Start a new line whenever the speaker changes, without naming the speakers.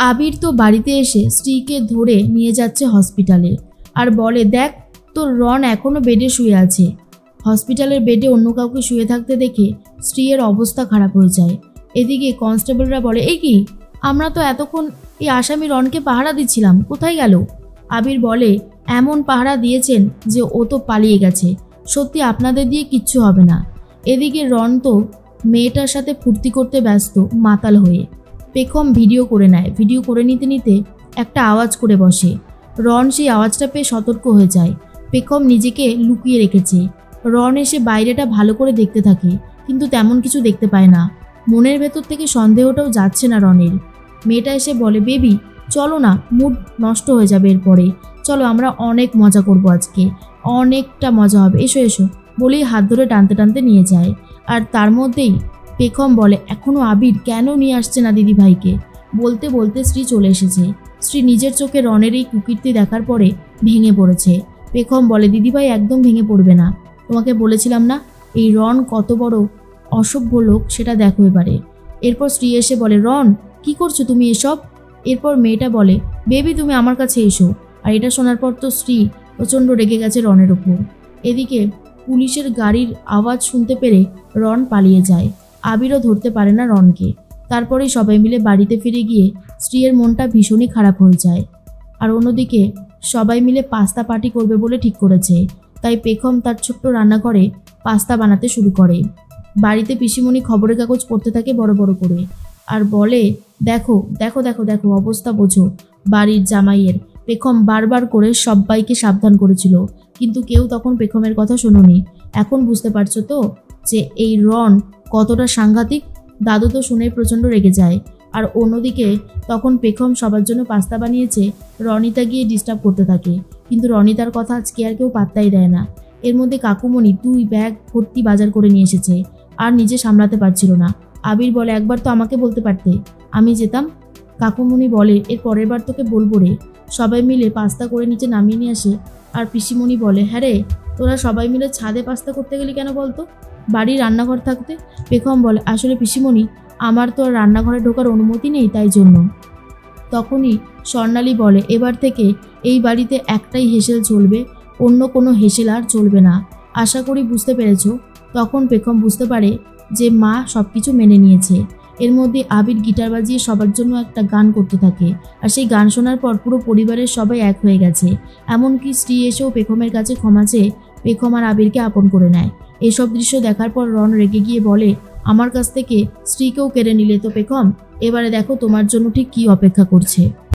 আবির তো বাড়িতে এসে স্ত্রীকে ধরে নিয়ে যাচ্ছে হসপিটালে আর বলে, দেখ তোর রন এখনো বেডে শুয়ে আছে। হসপিটালের বেডে অন্য কাউকে শুয়ে থাকতে দেখে স্ত্রীর অবস্থা খারাপ হয়ে যায়। এদিকে কনস্টেবলরা বলে, এই কি, আমরা তো এতক্ষণ এই আসামি রনকে পাহারা দিচ্ছিলাম, কোথায় গেল? আবির বলে, এমন পাহারা দিয়েছেন যে ও তো পালিয়ে গেছে, সত্যি আপনাদের দিয়ে কিচ্ছু হবে না। এদিকে রন তো মেয়েটার সাথে ফুর্তি করতে ব্যস্ত মাতাল হয়ে। পেখম ভিডিও করে নেয়। ভিডিও করে নিতে নিতে একটা আওয়াজ করে বসে। রন সেই আওয়াজটা পেয়ে সতর্ক হয়ে যায়। পেখম নিজেকে লুকিয়ে রেখেছে। রন এসে বাইরেটা ভালো করে দেখতে থাকে, কিন্তু তেমন কিছু দেখতে পায় না। মনের ভেতর থেকে সন্দেহটাও যাচ্ছে না রনের। মেয়েটা এসে বলে, বেবি চলো না, মুড নষ্ট হয়ে যাবে এরপরে, চলো আমরা অনেক মজা করব আজকে, অনেকটা মজা হবে, এসো এসো বলেই হাত ধরে টানতে টানতে নিয়ে যায়। আর তার মধ্যেই পেখম বলে, এখনও আবির কেন নিয়ে আসছে না দিদি ভাইকে? বলতে বলতে স্ত্রী চলে এসেছে। স্ত্রী নিজের চোখে রনের এই কুকীর্তি দেখার পরে ভেঙে পড়েছে। পেখম বলে, দিদিভাই একদম ভেঙে পড়বে না, তোমাকে বলেছিলাম না এই রন কত বড় অসভ্য লোক, সেটা দেখো এবারে। এরপর স্ত্রী এসে বলে, রন কি করছো তুমি এসব? এরপর মেয়েটা বলে, বেবি তুমি আমার কাছে এসো। আর এটা শোনার পর তো স্ত্রী প্রচণ্ড রেগে গেছে রনের ওপর। এদিকে পুলিশের গাড়ির আওয়াজ শুনতে পেরে রন পালিয়ে যায়। আবিরও ধরতে পারে না রনকে। তারপরেই সবাই মিলে বাড়িতে ফিরে গিয়ে স্ত্রীর মনটা ভীষণই খারাপ হয়ে যায়। আর অন্যদিকে সবাই মিলে পাস্তা পার্টি করবে বলে ঠিক করেছে। তাই পেখম তার ছোট্ট রান্নাঘরে পাস্তা বানাতে শুরু করে। বাড়িতে পিসিমণি খবরের কাগজ পড়তে থাকে বড় বড় করে আর বলে, দেখো দেখো দেখো দেখো অবস্থা বোঝো বাড়ির জামাইয়ের। পেখম বারবার করে সবাইকে সাবধান করেছিল, কিন্তু কেউ তখন পেখমের কথা শোনেনি। এখন বুঝতে পারছো তো যে এই রন কতটা সাংঘাতিক? দাদু তো শুনে প্রচণ্ড রেগে যায়। আর অন্যদিকে তখন পেখম সবার জন্য পাস্তা বানিয়েছে, রনিতা গিয়ে ডিস্টার্ব করতে থাকে, কিন্তু রনিতার কথা আজকে আর কেউ পাত্তাই দেয় না। এর মধ্যে কাকুমণি 2 ব্যাগ ভর্তি বাজার করে নিয়ে এসেছে, আর নিজে সামলাতে পারছিল না। আবির বলে, একবার তো আমাকে বলতে পারতে, আমি যেতাম। কাকুমণি বলে, এর পরের বার তোকে বলবো রে। সবাই মিলে পাস্তা করে নিচে নামিয়ে নিয়ে আসে। আর পিসিমণি বলে, হ্যাঁ রে, তোরা সবাই মিলে ছাদে পাস্তা করতে গেলি কেন বলতো, বাড়ির রান্নাঘর থাকতে? পেখম বলে, আসলে পিসিমণি আমার তো আর রান্নাঘরে ঢোকার অনুমতি নেই, তাই জন্য। তখনই স্বর্ণালী বলে, এবার থেকে এই বাড়িতে একটাই হেসেল চলবে, অন্য কোনো হেসেল আর চলবে না। আশা করি বুঝতে পেরেছো। তখন পেখম বুঝতে পারে যে মা সব কিছু মেনে নিয়েছে। এর মধ্যে আবির গিটার বাজিয়ে সবার জন্য একটা গান করতে থাকে। আর সেই গান শোনার পর পুরো পরিবারের সবাই এক হয়ে গেছে। এমনকি স্ত্রী এসেও পেখমের কাছে ক্ষমা চেয়ে পেখম আর আবিরকে আপন করে নেয়। এসব দৃশ্য দেখার পর রন রেগে গিয়ে বলে, আমার কাছ থেকে স্ত্রীকেও কেড়ে নিলে তো পেখম, এবারে দেখো তোমার জন্য ঠিক কী অপেক্ষা করছে।